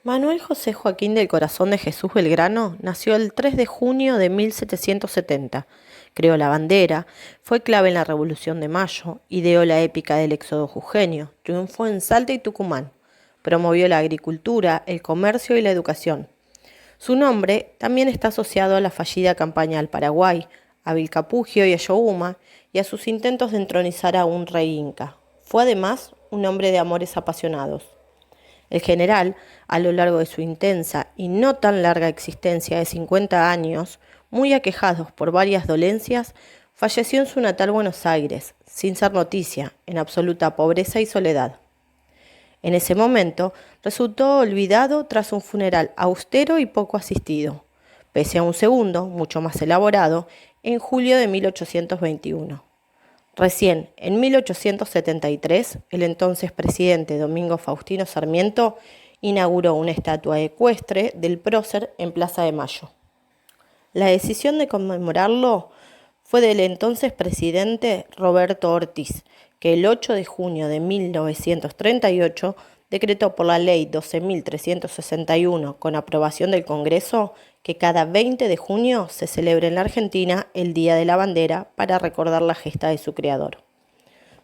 Manuel José Joaquín del Corazón de Jesús Belgrano nació el 3 de junio de 1770. Creó la bandera, fue clave en la Revolución de Mayo, ideó la épica del éxodo jujeño, triunfó en Salta y Tucumán, promovió la agricultura, el comercio y la educación. Su nombre también está asociado a la fallida campaña al Paraguay, a Vilcapugio y a Yohuma, y a sus intentos de entronizar a un rey inca. Fue además un hombre de amores apasionados. El general, a lo largo de su intensa y no tan larga existencia de 50 años, muy aquejados por varias dolencias, falleció en su natal Buenos Aires, sin ser noticia, en absoluta pobreza y soledad. En ese momento resultó olvidado tras un funeral austero y poco asistido, pese a un segundo, mucho más elaborado, en julio de 1821. Recién, en 1873, el entonces presidente Domingo Faustino Sarmiento inauguró una estatua ecuestre del prócer en Plaza de Mayo. La decisión de conmemorarlo fue del entonces presidente Roberto Ortiz, que el 8 de junio de 1938 decretó por la Ley 12.361, con aprobación del Congreso, que cada 20 de junio se celebre en la Argentina el Día de la Bandera para recordar la gesta de su creador.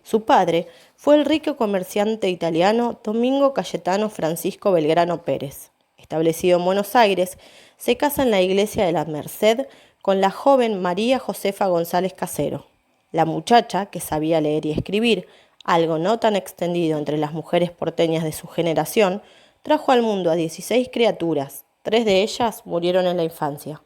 Su padre fue el rico comerciante italiano Domingo Cayetano Francisco Belgrano Pérez. Establecido en Buenos Aires, se casa en la iglesia de la Merced con la joven María Josefa González Casero. La muchacha, que sabía leer y escribir, algo no tan extendido entre las mujeres porteñas de su generación, trajo al mundo a 16 criaturas. 3 de ellas murieron en la infancia.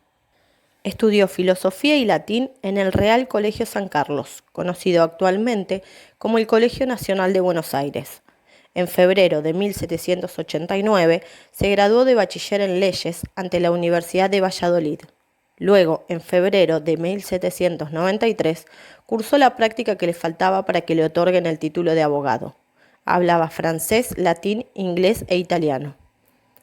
Estudió filosofía y latín en el Real Colegio San Carlos, conocido actualmente como el Colegio Nacional de Buenos Aires. En febrero de 1789 se graduó de bachiller en leyes ante la Universidad de Valladolid. Luego, en febrero de 1793, cursó la práctica que le faltaba para que le otorguen el título de abogado. Hablaba francés, latín, inglés e italiano.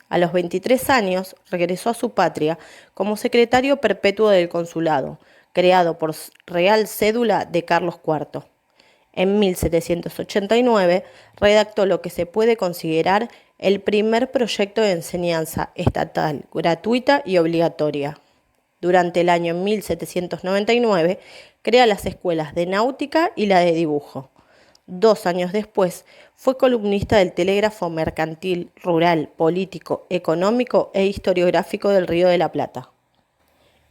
A los 23 años regresó a su patria como secretario perpetuo del consulado, creado por Real Cédula de Carlos IV. En 1789 redactó lo que se puede considerar el primer proyecto de enseñanza estatal, gratuita y obligatoria. Durante el año 1799 crea las escuelas de náutica y la de dibujo. 2 años después, fue columnista del Telégrafo Mercantil, Rural, Político, Económico e Historiográfico del Río de la Plata.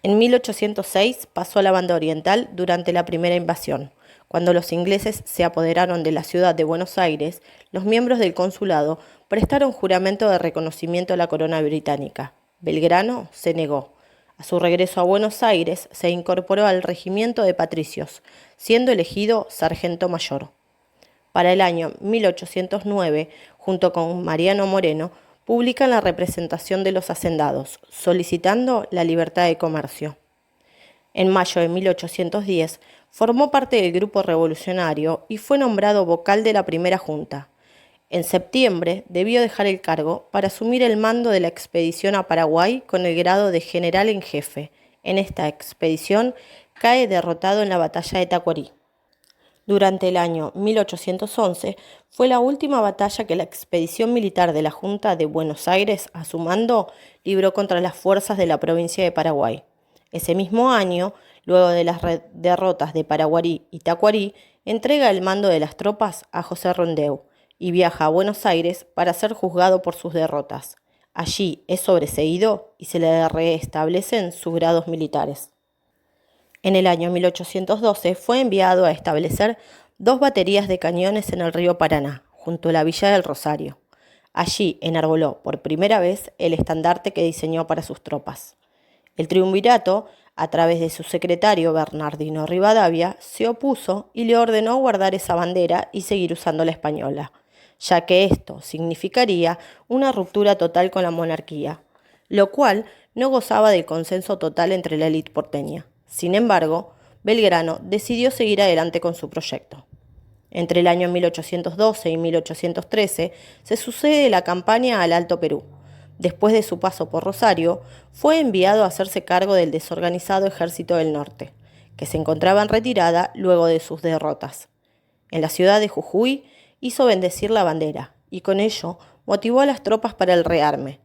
En 1806 pasó a la Banda Oriental durante la primera invasión. Cuando los ingleses se apoderaron de la ciudad de Buenos Aires, los miembros del consulado prestaron juramento de reconocimiento a la corona británica. Belgrano se negó. A su regreso a Buenos Aires, se incorporó al regimiento de patricios, siendo elegido sargento mayor. Para el año 1809, junto con Mariano Moreno, publican la representación de los hacendados, solicitando la libertad de comercio. En mayo de 1810, formó parte del grupo revolucionario y fue nombrado vocal de la primera junta. En septiembre debió dejar el cargo para asumir el mando de la expedición a Paraguay con el grado de general en jefe. En esta expedición cae derrotado en la batalla de Tacuarí. Durante el año 1811 fue la última batalla que la expedición militar de la Junta de Buenos Aires, a su mando, libró contra las fuerzas de la provincia de Paraguay. Ese mismo año, luego de las derrotas de Paraguarí y Tacuarí, entrega el mando de las tropas a José Rondeu y viaja a Buenos Aires para ser juzgado por sus derrotas. Allí es sobreseído y se le restablecen sus grados militares. En el año 1812 fue enviado a establecer 2 baterías de cañones en el río Paraná, junto a la villa del Rosario. Allí enarboló por primera vez el estandarte que diseñó para sus tropas. El triunvirato, a través de su secretario Bernardino Rivadavia, se opuso y le ordenó guardar esa bandera y seguir usando la española, ya que esto significaría una ruptura total con la monarquía, lo cual no gozaba del consenso total entre la élite porteña. Sin embargo, Belgrano decidió seguir adelante con su proyecto. Entre el año 1812 y 1813 se sucede la campaña al Alto Perú. Después de su paso por Rosario, fue enviado a hacerse cargo del desorganizado Ejército del Norte, que se encontraba en retirada luego de sus derrotas. En la ciudad de Jujuy hizo bendecir la bandera y con ello motivó a las tropas para el rearme.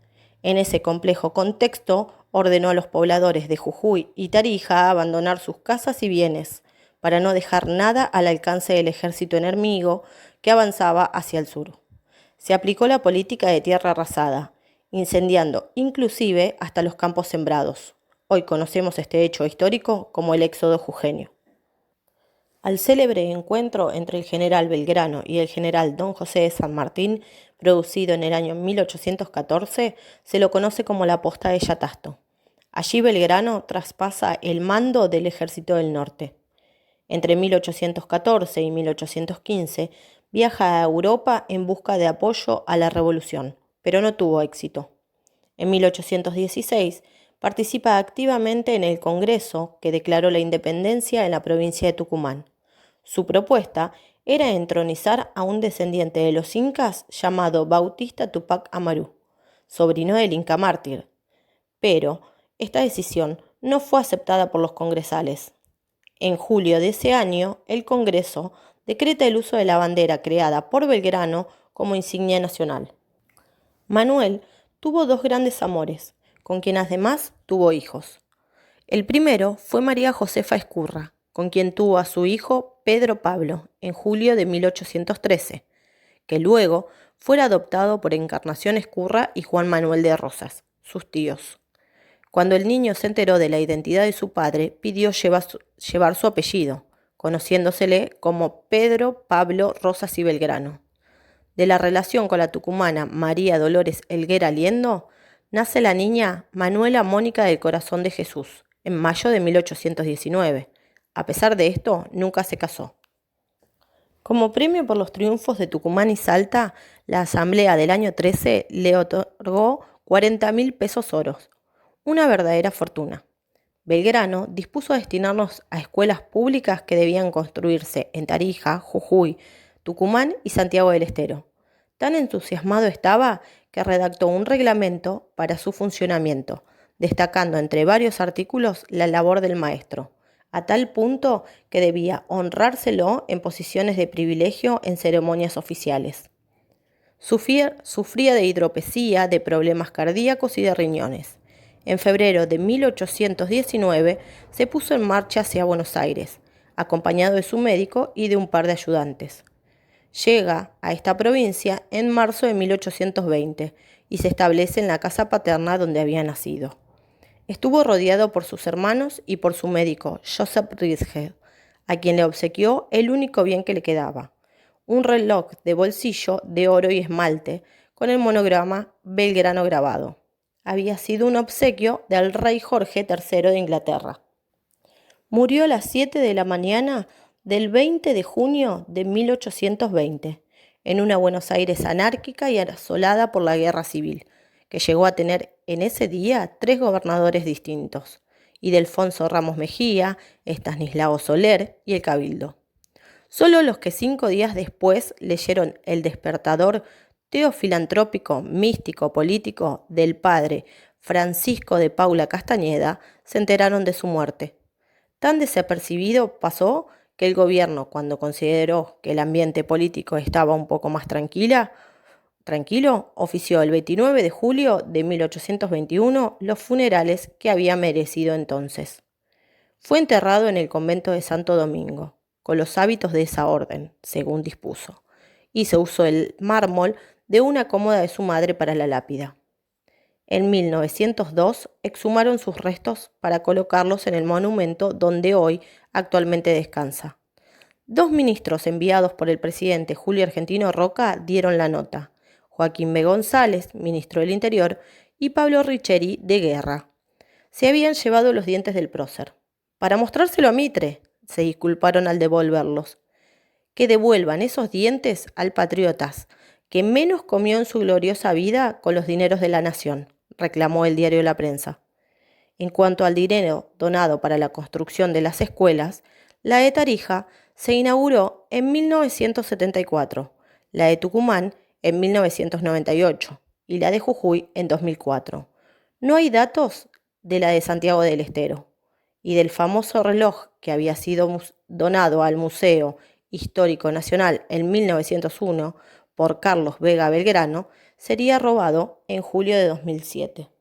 En ese complejo contexto, ordenó a los pobladores de Jujuy y Tarija a abandonar sus casas y bienes, para no dejar nada al alcance del ejército enemigo que avanzaba hacia el sur. Se aplicó la política de tierra arrasada, incendiando inclusive hasta los campos sembrados. Hoy conocemos este hecho histórico como el éxodo jujeño. Al célebre encuentro entre el general Belgrano y el general Don José de San Martín, producido en el año 1814, se lo conoce como la posta de Yatasto. Allí Belgrano traspasa el mando del ejército del norte. Entre 1814 y 1815 viaja a Europa en busca de apoyo a la revolución, pero no tuvo éxito. En 1816 participa activamente en el Congreso que declaró la independencia en la provincia de Tucumán. Su propuesta era entronizar a un descendiente de los incas llamado Bautista Tupac Amaru, sobrino del Inca mártir. Pero esta decisión no fue aceptada por los congresales. En julio de ese año, el Congreso decreta el uso de la bandera creada por Belgrano como insignia nacional. Manuel tuvo dos grandes amores, con quien además tuvo hijos. El primero fue María Josefa Ezcurra, con quien tuvo a su hijo Pedro Pablo en julio de 1813, que luego fuera adoptado por Encarnación Ezcurra y Juan Manuel de Rosas, sus tíos. Cuando el niño se enteró de la identidad de su padre, pidió llevar su apellido, conociéndosele como Pedro Pablo Rosas y Belgrano. De la relación con la tucumana María Dolores Helguera Liendo, nace la niña Manuela Mónica del Corazón de Jesús, en mayo de 1819. A pesar de esto, nunca se casó. Como premio por los triunfos de Tucumán y Salta, la Asamblea del año 13 le otorgó 40.000 pesos oros, una verdadera fortuna. Belgrano dispuso destinarlos a escuelas públicas que debían construirse en Tarija, Jujuy, Tucumán y Santiago del Estero. Tan entusiasmado estaba que redactó un reglamento para su funcionamiento, destacando entre varios artículos la labor del maestro, a tal punto que debía honrárselo en posiciones de privilegio en ceremonias oficiales. Sufría de hidropesía, de problemas cardíacos y de riñones. En febrero de 1819 se puso en marcha hacia Buenos Aires, acompañado de su médico y de un par de ayudantes. Llega a esta provincia en marzo de 1820 y se establece en la casa paterna donde había nacido. Estuvo rodeado por sus hermanos y por su médico, Joseph Rieshead, a quien le obsequió el único bien que le quedaba, un reloj de bolsillo de oro y esmalte con el monograma Belgrano grabado. Había sido un obsequio del rey Jorge III de Inglaterra. Murió a las 7 de la mañana del 20 de junio de 1820, en una Buenos Aires anárquica y asolada por la guerra civil, que llegó a tener en ese día 3 gobernadores distintos, Ildefonso Ramos Mejía, Estanislao Soler y el Cabildo. Solo los que 5 días después leyeron El despertador teofilantrópico, místico, político del padre Francisco de Paula Castañeda se enteraron de su muerte. Tan desapercibido pasó que el gobierno, cuando consideró que el ambiente político estaba un poco más tranquilo, ofició el 29 de julio de 1821 los funerales que había merecido entonces. Fue enterrado en el convento de Santo Domingo, con los hábitos de esa orden, según dispuso, y se usó el mármol de una cómoda de su madre para la lápida. En 1902 exhumaron sus restos para colocarlos en el monumento donde hoy actualmente descansa. 2 ministros enviados por el presidente Julio Argentino Roca dieron la nota: Joaquín B. González, ministro del Interior, y Pablo Richeri, de Guerra. Se habían llevado los dientes del prócer. Para mostrárselo a Mitre, se disculparon al devolverlos. Que devuelvan esos dientes al patriotas, que menos comió en su gloriosa vida con los dineros de la nación, reclamó el diario La Prensa. En cuanto al dinero donado para la construcción de las escuelas, la de Tarija se inauguró en 1974, la de Tucumán en 1998 y la de Jujuy en 2004. No hay datos de la de Santiago del Estero y del famoso reloj que había sido donado al Museo Histórico Nacional en 1901 por Carlos Vega Belgrano, sería robado en julio de 2007.